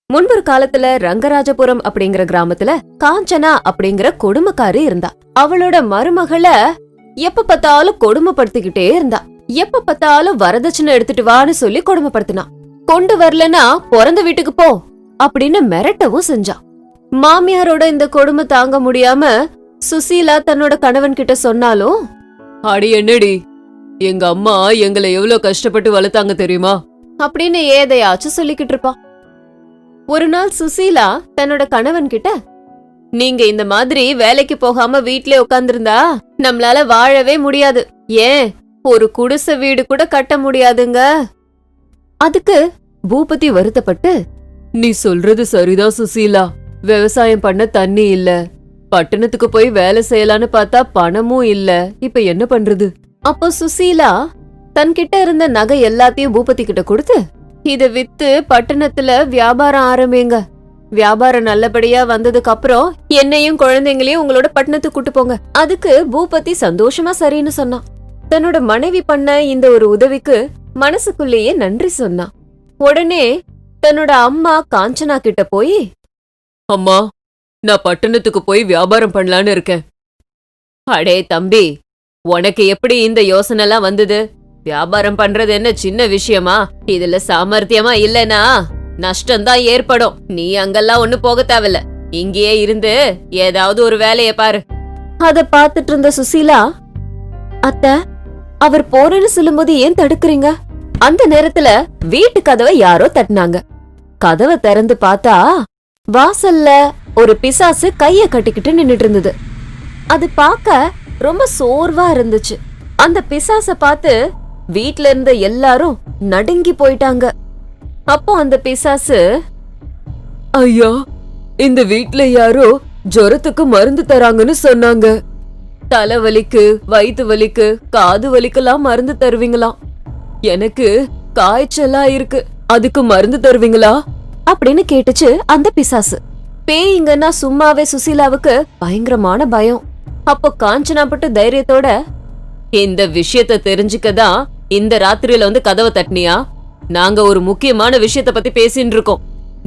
முன்பொரு காலத்துல ரங்கராஜபுரம் அப்படிங்கிற கிராமத்துல காஞ்சனா அப்படிங்கிற கொடுமைக்காரி இருந்தா. அவளோட மருமகளை எப்ப பார்த்தாலும் கொடுமைப்படுத்திக்கிட்டே இருந்தா. எப்ப பார்த்தாலும் வரதட்சணை எடுத்துட்டு வான்னு சொல்லி கொடுமைப்படுத்தினா. கொண்டு வரலனா பிறந்த வீட்டுக்கு போ அப்படின்னு மிரட்டவும் செஞ்சா. மாமியாரோட இந்த கொடுமை தாங்க முடியாம சுசீலா தன்னோட கணவன் கிட்ட சொன்னாலும், அடி என்னடி, எங்க அம்மா எங்களை எவ்வளவு கஷ்டப்பட்டு வளர்த்தாங்க தெரியுமா அப்படின்னு ஏதையாச்சும் சொல்லிக்கிட்டு இருப்பா. ஒரு நாள் சுசீலா தன்னோட கணவன் கிட்ட, நீங்க இந்த மாதிரி வேலைக்கு போகாம வீட்லயே உட்கார்ந்திருந்தா நம்மளால வாழவே முடியாது, ஏன் ஒரு குடிசை வீடு கூட கட்ட முடியாதுங்க. அதுக்கு பூபதி வருத்தப்பட்டு, நீ சொல்றது சரிதான் சுசீலா, விவசாயம் பண்ண தண்ணி இல்ல, பட்டணத்துக்கு போய் வேலை செய்யலான்னு பார்த்தா பணமும் இல்ல, இப்ப என்ன பண்றது? அப்போ சுசீலா தன்கிட்ட இருந்த நகை எல்லாத்தையும் பூபதி கிட்ட கொடுத்து, இத வித்து பட்டணத்துல வியாபாரம் ஆரம்பிங்க, வியாபாரம் நல்லபடியா வந்ததுக்கு அப்புறம் என்னையும் குழந்தைங்களையும் உங்களோட பட்டணத்துக்கு கூட்டு போங்க. அதுக்கு பூபதி சந்தோஷமா சரின்னு சொன்னான். தன்னோட மனைவி பண்ண இந்த ஒரு உதவிக்கு மனசுக்குள்ளேயே நன்றி சொன்னான். உடனே தன்னோட அம்மா காஞ்சனா கிட்ட போய், அம்மா, நான் பட்டணத்துக்கு போய் வியாபாரம் பண்ணலான்னு இருக்கேன். அடே தம்பி, உனக்கு எப்படி இந்த யோசனை எல்லாம் வந்தது? வியாபாரம் பண்றது என்ன சின்ன விஷயமா? இதுல சாமர்த்தியமா இல்லனா நஷ்டம்தான் ஏற்படும். நீ அங்கெல்லாம் ஒண்ணு போக தேவையில்ல, இங்கேயே இருந்து ஏதாவது ஒரு வேலைய பாரு. அத பாத்துட்டு இருந்த சுசீலா, அத்த, அவர் போறேன்னு சொல்லும்போது ஏன் தடுக்கிறீங்க? அந்த நேரத்துல வீட்டு கதவை யாரோ தட்டினாங்க. கதவை திறந்து பார்த்தா வாசல்ல ஒரு பிசாசு கைய கட்டிக்கிட்டு நின்னுட்டு இருந்தது. அது பார்க்க ரொம்ப சோர்வா இருந்துச்சு. அந்த பிசாச பார்த்து வீட்ல இருந்த எல்லாரும் நடுங்கி போயிட்டாங்க. அப்போ அந்த பிசாசு, ஐயா, இந்த வீட்ல யாரோ ஜுரத்துக்கு மருந்து தராங்கன்னு சொன்னாங்க. தலைவலிக்கு, வயிற்று வலிக்கு, காது வலிக்கெல்லாம் மருந்து தருவீங்களாம். எனக்கு காய்ச்சலா இருக்கு, அதுக்கு மருந்து தருவீங்களா அப்படின்னு கேட்டுச்சு அந்த பிசாசு. பேய்ங்கன்னா சும்மாவே சுசீலாவுக்கு பயங்கரமான பயம். அப்போ காஞ்சனா பட்டு தைரியத்தோட, இந்த விஷயத்த தெரிஞ்சுக்கதான் இந்த ராத்திரியில வந்து கதவை தட்டினியா? நாங்க ஒரு முக்கியமான விஷயத்த பத்தி பேசின்னு இருக்கோம்,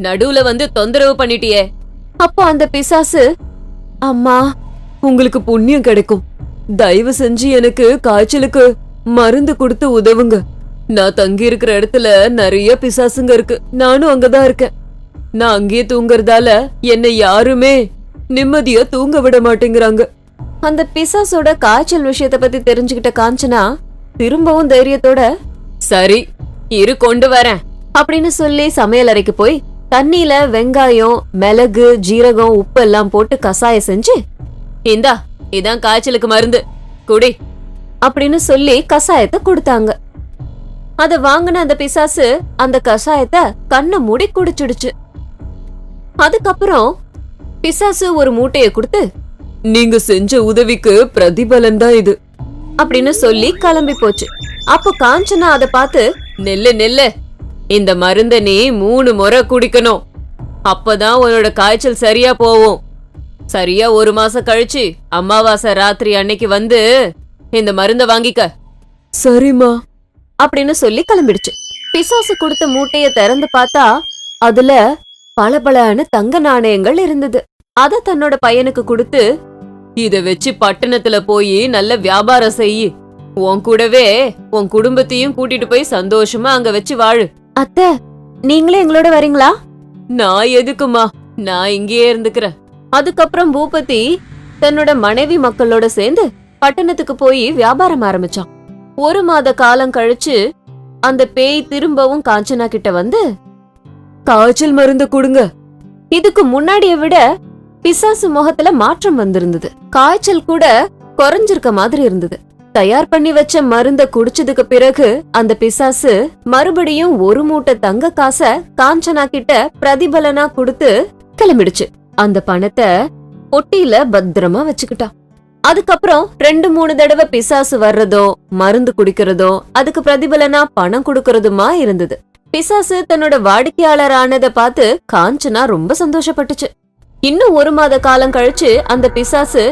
நடுவுல வந்து தொந்தரவு பண்ணிட்டியே. அப்போ அந்த பிசாசு, அம்மா, உங்களுக்கு புண்ணியம் கிடைக்கும், தயவு செஞ்சு எனக்கு காய்ச்சலுக்கு மருந்து கொடுத்து உதவுங்க. நான் தங்கி இருக்கிற இடத்துல நிறைய பிசாசுங்க இருக்கு, நானும் அங்கதான் இருக்கேன். நான் அங்கேயே தூங்கறதால என்னை யாருமே நிம்மதியா தூங்க விட மாட்டேங்கிறாங்க. அந்த பிசாசோட காய்ச்சல் விஷயத்த பத்தி தெரிஞ்சுக்கிட்ட காஞ்சனா திரும்பவும் தைரியத்தோட, சரி இரு கொண்டு வரேன் அப்படின்னு சொல்லி சமையல் அறைக்கு போய் தண்ணியில வெங்காயம், மிளகு, ஜீரகம், உப்பு எல்லாம் போட்டு கசாயம் செஞ்சு, இந்தா இதான் காய்ச்சலுக்கு மருந்து, குடி அப்படின்னு சொல்லி கசாயத்தை கொடுத்தாங்க. அத வாங்கின அந்த பிசாசு அந்த கசாயத்தை கண்ணை மூடி குடிச்சிடுச்சு. அதுக்கப்புறம் பிசாசு ஒரு மூட்டைய கொடுத்து, நீங்க செஞ்ச உதவிக்கு பிரதிபலன் தான் இது அப்படின்னு சொல்லி கிளம்பி போச்சு. அப்போ காஞ்சனா அத பார்த்து, நெல்லு நெல்லு, இந்த மருந்த நீ 3 முறை குடிக்கணும், அப்பதான் உன்னோட காய்ச்சல் சரியா போகும். சரியா 1 மாசம் கழிச்சு அமாவாசை ராத்திரி அன்னைக்கு வந்து இந்த மருந்த வாங்கிக்க. சரிம்மா அப்படின்னு சொல்லி கிளம்பிடுச்சு. பிசாசு கொடுத்த மூட்டைய திறந்து பார்த்தா அதுல பளபளன்னு தங்க நாணயங்கள் இருந்தது. அத தன்னோட பையனுக்கு கொடுத்து, இத வச்சு பட்டணத்துல போய் நல்ல வியாபாரம் செய்யி, உன் கூடவே உன் குடும்பத்தையும் கூட்டிட்டு போய் சந்தோஷமா அங்க வச்சு வாழு. அத்தை, நீங்களே எங்களோட வரீங்களா? நான் எதுக்குமா, நான் இங்கேயே இருந்துக்கிறேன். அதுக்கப்புறம் பூபதி தன்னோட மனைவி மக்களோட சேர்ந்து பட்டணத்துக்கு போய் வியாபாரம் ஆரம்பிச்சான். 1 மாத காலம் கழிச்சு அந்த பேய் திரும்பவும் காஞ்சனா கிட்ட வந்து, காய்ச்சல் மருந்து கொடுங்க. இதுக்கு முன்னாடிய விட பிசாசு முகத்துல மாற்றம் வந்திருந்தது. காய்ச்சல் கூட குறைஞ்சிருக்க மாதிரி இருந்தது. தயார் பண்ணி வச்ச மருந்த குடிச்சதுக்கு பிறகு அந்த பிசாசு மறுபடியும் 1 மூட்டை தங்க காசை காஞ்சனா கிட்ட பிரதிபலனா கொடுத்து கிளம்பிடுச்சு. அந்த பணத்தை பொட்டியில பத்திரமா வச்சுக்கிட்டா. அதுக்கப்புறம் 2-3 தடவை பிசாசு வர்றதோ, மருந்து குடிக்கிறதோ, அதுக்கு பிரதிபலனா பணம் கொடுக்கறதுமா இருந்தது. பிசாசு தன்னோட வாடிக்கையாளர் ஆனத பார்த்து காஞ்சனா ரொம்ப சந்தோஷப்பட்டுச்சு. இன்னும் 1 மாத காலம் கழிச்சு அந்த பிசாசு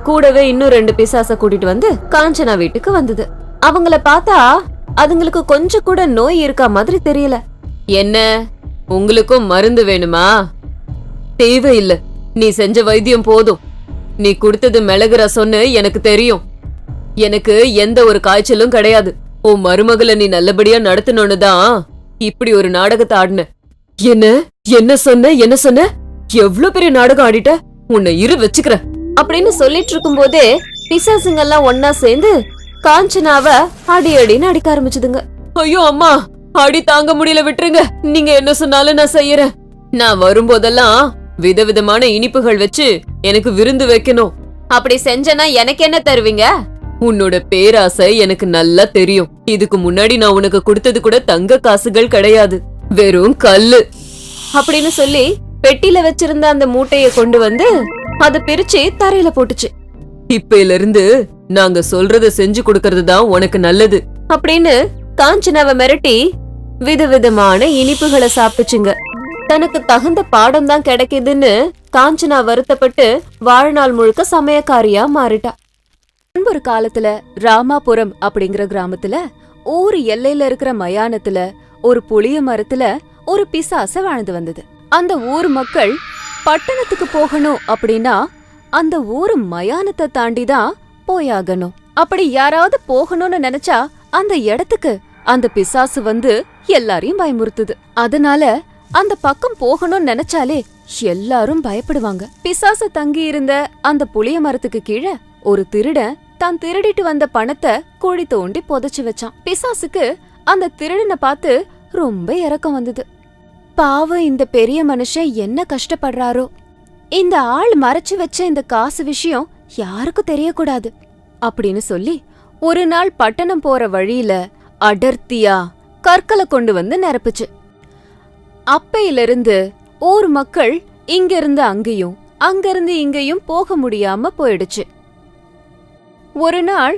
கூடவே இன்னும் 2 பிசாச கூட்டிட்டு வந்து காஞ்சனா வீட்டுக்கு வந்தது. அவங்கள பார்த்தா அதுங்களுக்கு கொஞ்சம் கூட நோய் இருக்கா மாதிரி தெரியல. என்ன, உங்களுக்கும் மருந்து வேணுமா? தேவையில்ல, நீ செஞ்ச வைத்தியம் போதும். நீ கொடுத்தது மிளகு ரசம்னு எனக்கு தெரியும். எனக்கு எந்த ஒரு காய்ச்சலும் கிடையாது. உன் மருமகளை நீ நல்லபடியா நடத்தணும்னு தான் இப்படி ஒரு நாடகத்தை ஆடின. என்ன என்ன சொன்ன? எவ்வளவு பெரிய நாடகம் ஆடிட்ட? உன்னை இரு வச்சுக்கிற அப்படின்னு சொல்லிட்டு இருக்கும் போதே பிசாசுங்கெல்லாம் ஒன்னா சேர்ந்து காஞ்சனாவ அடி அடின்னு அடிக்க ஆரம்பிச்சுதுங்க. ஐயோ அம்மா, அடி தாங்க முடியல, விட்டுருங்க. நீங்க என்ன சொன்னாலும் நான் செய்யறேன். நான் வரும்போதெல்லாம் விதவிதமான இனிப்புகள் வச்சு எனக்கு விருந்து வைக்கணும். அப்படி செஞ்சனா எனக்கு என்ன தருவீங்க? உன்னோட பேராசை எனக்கு நல்லா தெரியும். இதுக்கு முன்னாடி நான் உனக்கு கொடுத்தது கூட தங்க காசுகள் கிடையாது, வெறும் கல்லு அப்படின்னு சொல்லி பெட்டில வச்சிருந்த அந்த மூட்டைய கொண்டு வந்து அத பிரிச்சு தரையில போட்டுச்சு. இப்பையில இருந்து நாங்க சொல்றத செஞ்சு கொடுக்கறது தான் உனக்கு நல்லது அப்படின்னு காஞ்சனாவை மிரட்டி விதவிதமான இனிப்புகளை சாப்பிட்டுச்சுங்க. தனக்கு தகுந்த பாடம் தான் கிடைக்குதுன்னு காஞ்சனா வருத்தப்பட்டு வாழ்நாள் முழுக்க சமயக்காரியா மாறிட்டா. ஒரு காலத்துல ராமாபுரம் அப்படிங்கிற கிராமத்துல ஊர் எல்லையில இருக்கிற மயானத்துல ஒரு புளிய மரத்துல ஒரு பிசாசு வாழ்ந்து வந்தது. அந்த ஊர் மக்கள் பட்டணத்துக்கு போகணும் அப்படின்னா அந்த ஊர் மயானத்தை தாண்டிதான் போயாகணும். அப்படி யாராவது போகணும்னு நினைச்சா அந்த இடத்துக்கு அந்த பிசாசு வந்து எல்லாரையும் பயமுறுத்துது. அதனால அந்த பக்கம் போகணும்னு நினைச்சாலே எல்லாரும் பயப்படுவாங்க. பிசாசு தங்கி இருந்த அந்த புளிய மரத்துக்கு கீழே ஒரு திருடன் தான் திருடிட்டு வந்த பணத்தை குழி தோண்டி புதைச்சு வச்சான். பிசாசுக்கு அந்த திருடனை பார்த்து ரொம்ப இரக்கம் வந்தது. பாவம், இந்த பெரிய மனுஷன் என்ன கஷ்டப்படுறாரோ. இந்த ஆள் மறைச்சு வச்ச இந்த காசு விஷயம் யாருக்கும் தெரியக்கூடாது அப்படின்னு சொல்லி ஒரு நாள் பட்டணம் போற வழியில அடர்த்தியா கற்களை கொண்டு வந்து நிரப்புச்சு. அப்பையிலிருந்து ஊர் மக்கள் இங்கிருந்து அங்கேயும் அங்கிருந்து இங்கேயும் போக முடியாம போயிடுச்சு. ஒரு நாள்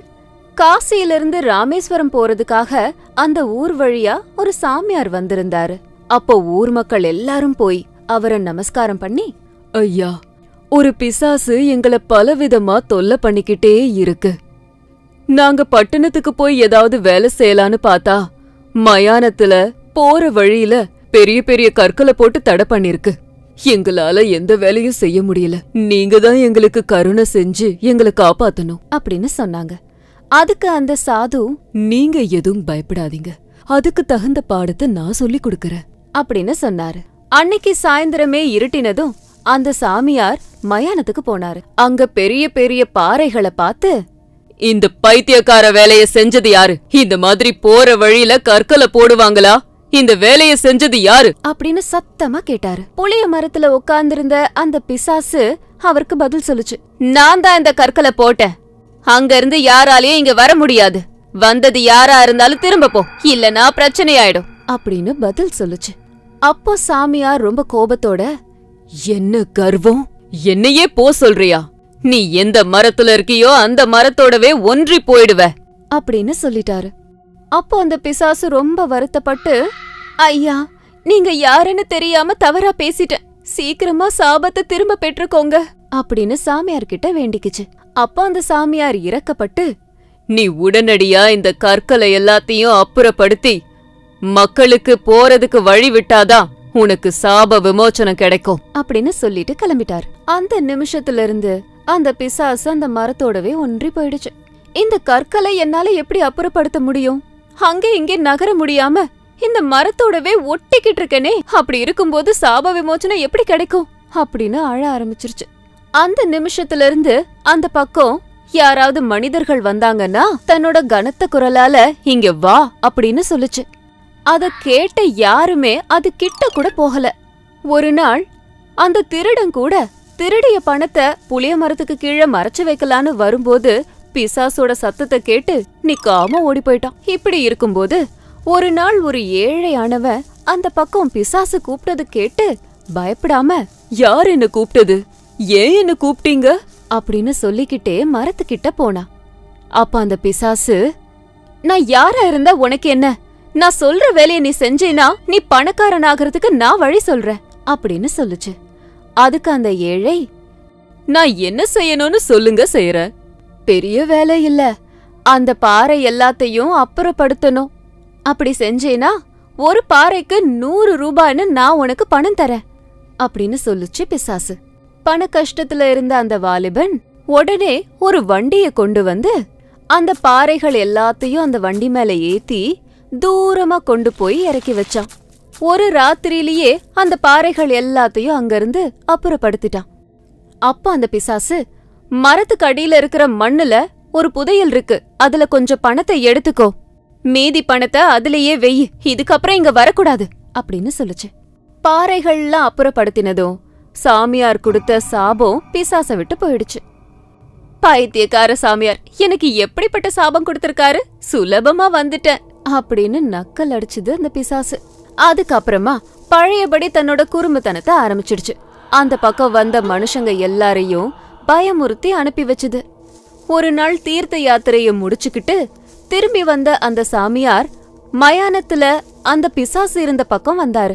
காசியிலிருந்து ராமேஸ்வரம் போறதுக்காக அந்த ஊர் வழியா ஒரு சாமியார் வந்திருந்தாரு. அப்போ ஊர் மக்கள் எல்லாரும் போய் அவரை நமஸ்காரம் பண்ணி, ஐயா, ஒரு பிசாசு எங்களை பலவிதமா தொல்லை பண்ணிக்கிட்டே இருக்கு. நாங்க பட்டணத்துக்கு போய் ஏதாவது வேலை செய்யலான்னு பார்த்தா மயானத்துல போற வழியில பெரிய பெரிய கற்களை போட்டு தடை பண்ணிருக்கு. எங்களால எந்த வேலையும் செய்ய முடியல. நீங்க தான் எங்களுக்கு கருணை செஞ்சு எங்களை காப்பாத்தணும் அப்படின்னு சொன்னாங்க. அதுக்கு அந்த சாது, நீங்க எதுவும் பயப்படாதீங்க, அதுக்கு தகுந்த பாடத்தை நான் சொல்லி கொடுக்கறேன் அப்படின்னு சொன்னாரு. அன்னைக்கு சாயந்தரமே இருட்டினதும் அந்த சாமியார் மயானத்துக்கு போனாரு. அங்க பெரிய பெரிய பாறைகளை பார்த்து, இந்த பைத்தியக்கார வேலைய செஞ்சது யாரு? இந்த மாதிரி போற வழியில கற்களை போடுவாங்களா? இந்த வேலைய செஞ்சது யாரு அப்படின்னு சத்தமா கேட்டாரு. புளிய மரத்துல உட்கார்ந்திருந்த அந்த பிசாசு அவருக்கு பதில் சொல்லுச்சு. நான் தான் இந்த கற்களை போட்டேன். அங்க இருந்து யாராலயும் இங்க வர முடியாது. வந்தது யாரா இருந்தாலும் திரும்ப போ, இல்லனா பிரச்சனை ஆயிடும் அப்படின்னு பதில் சொல்லுச்சு. அப்போ சாமியார் ரொம்ப கோபத்தோட, என்ன கர்வம்? என்னையே போ சொல்றியா? நீ எந்த மரத்துல இருக்கியோ அந்த மரத்தோடவே ஒன்றி போயிடுவ அப்படின்னு சொல்லிட்டாரு. அப்போ அந்த பிசாசு ரொம்ப வருத்தப்பட்டு, ஐயா, நீங்க யாருன்னு தெரியாம தவறா பேசிட்டேன். சீக்கிரமா சாபத்தை திரும்ப பெற்றுக்கோங்க அப்படின்னு சாமியார் கிட்ட வேண்டிக்குச்சு. அப்போ அந்த சாமியார் இரக்கப்பட்டு, நீ உடனடியா இந்த கற்களை எல்லாத்தையும் அப்புறப்படுத்தி மக்களுக்கு போறதுக்கு வழி விட்டாதான் உனக்கு சாப விமோச்சனம் கிடைக்கும் அப்படின்னு சொல்லிட்டு கிளம்பிட்டாரு. அந்த நிமிஷத்துல இருந்து அந்த பிசாசு அந்த மரத்தோடவே ஒன்றி போயிடுச்சு. இந்த கற்களை என்னால எப்படி அப்புறப்படுத்த முடியும்? அங்கே இங்கே நகர முடியாம இந்த மரத்தோடவே ஒட்டிக்கிட்டு இருக்கனே. அப்படி இருக்கும்போது சாப விமோச்சனம் எப்படி கிடைக்கும் அப்படின்னு அழ ஆரம்பிச்சிருச்சு. அந்த நிமிஷத்துல இருந்து அந்த பக்கம் யாராவது மனிதர்கள் வந்தாங்கன்னா தன்னோட கனத்த குரலால இங்க வா அப்படின்னு சொல்லுச்சு. அத கேட்ட யாருமே அது கிட்ட கூட போகல. ஒரு நாள் அந்த திருடன் கூட திருடிய பணத்தை புளிய மரத்துக்கு கீழே மறைச்சு வைக்கலான்னு வரும்போது பிசாசோட சத்தத்தை கேட்டு நிக்காம ஓடி போயிட்டான். இப்படி இருக்கும்போது ஒரு நாள் ஒரு ஏழையானவன் அந்த பக்கம் பிசாசு கூப்பிட்டது கேட்டு பயப்படாம, யார் என்ன கூப்பிட்டது? ஏன் என்ன கூப்பிட்டீங்க அப்படின்னு சொல்லிக்கிட்டே மரத்துக்கிட்ட போனா. அப்ப அந்த பிசாசு, நான் யாரா இருந்தா உனக்கு என்ன? நான் சொல்ற வேலையை நீ செஞ்சேனா நீ பணக்காரன் ஆகிறதுக்கு நான் வழி சொல்றேன் அப்படின்னு சொல்லுச்சு. அதுக்கு அந்த ஏழை, நான் என்ன செய்யணும்னு சொல்லுங்க, செய்யறேன். பெரிய வேலை இல்ல, அந்த பாறை எல்லாத்தையும் அப்புறப்படுத்தணும். அப்படி செஞ்சேனா ஒரு பாறைக்கு 100 ரூபாய்னு நான் உனக்கு பணம் தரேன் அப்படின்னு சொல்லுச்சு பிசாசு. பண கஷ்டத்துல இருந்த அந்த வாலிபன் உடனே ஒரு வண்டிய கொண்டு வந்து அந்த பாறைகள் எல்லாத்தையும் அந்த வண்டி மேல ஏத்தி தூரமா கொண்டு போய் இறக்கி வச்சான். ஒரு ராத்திரியிலேயே அந்த பாறைகள் எல்லாத்தையும் அங்கிருந்து அப்புறப்படுத்திட்டான். அப்ப அந்த பிசாசு, மரத்துக்கு அடியில இருக்கிற மண்ணுல ஒரு புதையல் இருக்கு, அதுல கொஞ்சம் பணத்தை எடுத்துக்கோ, மீதி பணத்தை அதுலயே வெயி, இதுக்கப்புறம் இங்க வரக்கூடாது அப்படின்னு சொல்லுச்சு. பாறைகள்லாம் அப்புறப்படுத்தினதும் சாமியார் கொடுத்த சாபம் பிசாச விட்டு போயிடுச்சு. பைத்தியக்கார சாமியார் எனக்கு எப்படிப்பட்ட சாபம் கொடுத்திருக்காரு, சுலபமா வந்துட்டேன் அப்படின்னு நக்கல் அடிச்சுது அந்த பிசாசு. அதுக்கப்புறமா பழையபடி தன்னோட குறும்புத்தனத்தை ஆரம்பிச்சிடுச்சு. அந்த பக்கம் வந்த மனுஷங்க எல்லாரையும் பயமுறுத்தி அனுப்பி வச்சுது. ஒரு நாள் தீர்த்த யாத்திரைய முடிச்சுக்கிட்டு திரும்பி வந்த அந்த சாமியார் மயானத்துல அந்த பிசாசு இருந்த பக்கம் வந்தாரு.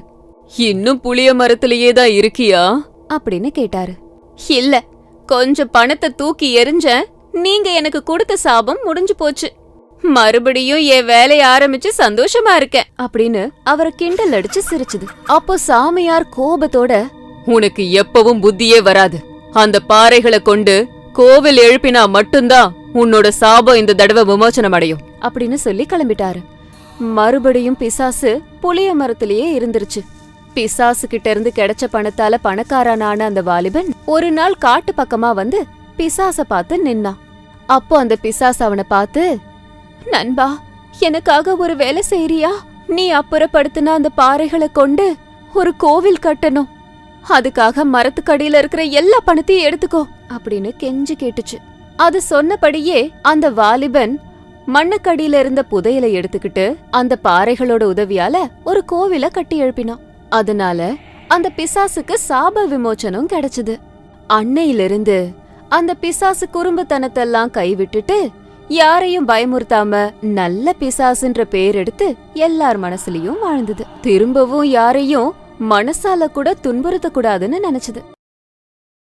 இன்னும் புளிய மரத்திலேயே தான் இருக்கியா அப்படின்னு கேட்டாரு. இல்ல, கொஞ்சம் பணத்தை தூக்கி எறிஞ்சேன், நீங்க எனக்கு கொடுத்த சாபம் முடிஞ்சு போச்சு, மறுபடியும் என் வேலைய ஆரம்பிச்சு சந்தோஷமா இருக்கேன் அப்படின்னு அவரை கிண்டல் அடிச்சு சிரிச்சுது. அப்போ சாமியார் கோபத்தோட, உனக்கு எப்பவும் புத்தியே வராது, அந்த பாறைகளை கொண்டு கோவில் எழுப்பினா மட்டும்தான் உன்னோட சாபம் இந்த தடவை விமோசனம் அடையும் அப்படின்னு சொல்லி கிளம்பிட்டாரு. மறுபடியும் பிசாசு புளிய மரத்திலேயே இருந்துருச்சு. பிசாசு கிட்ட இருந்து கிடைச்ச பணத்தால பணக்காரனான அந்த வாலிபன் ஒரு நாள் காட்டு பக்கமா வந்து பிசாச பார்த்து நின்னான். அப்போ அந்த பிசாசு அவனை பார்த்து, நண்பா, எனக்காக ஒரு வேலை செய்யறியா? நீ அப்புறப்படுத்தின அந்த பாறைகளை கொண்டு ஒரு கோவில் கட்டணும், அதுக்காக மரத்துக்கடியில இருக்கிற எல்லா பணத்தையும் எடுத்துக்கோ அப்படின்னு கெஞ்சி கேட்டுச்சு. அது சொன்னபடியே அந்த வாலிபன் மண்ணுக்கடியில இருந்த புதையலை எடுத்துக்கிட்டு அந்த பாறைகளோட உதவியால ஒரு கோவில கட்டி எழுப்பினான். அதனால அந்த பிசாசுக்கு சாப விமோச்சனம் கிடைச்சது. அன்னையிலிருந்து அந்த பிசாசு குறும்புத்தனத்தெல்லாம் கைவிட்டுட்டு யாரையும் பயமுறுத்தாம நல்ல பிசாசுன்ற பேர் எடுத்து எல்லார் மனசுலயும் வாழ்ந்தது. திரும்பவும் யாரையும் மனசால கூட துன்புறுத்த கூடாதுன்னு நினைச்சது.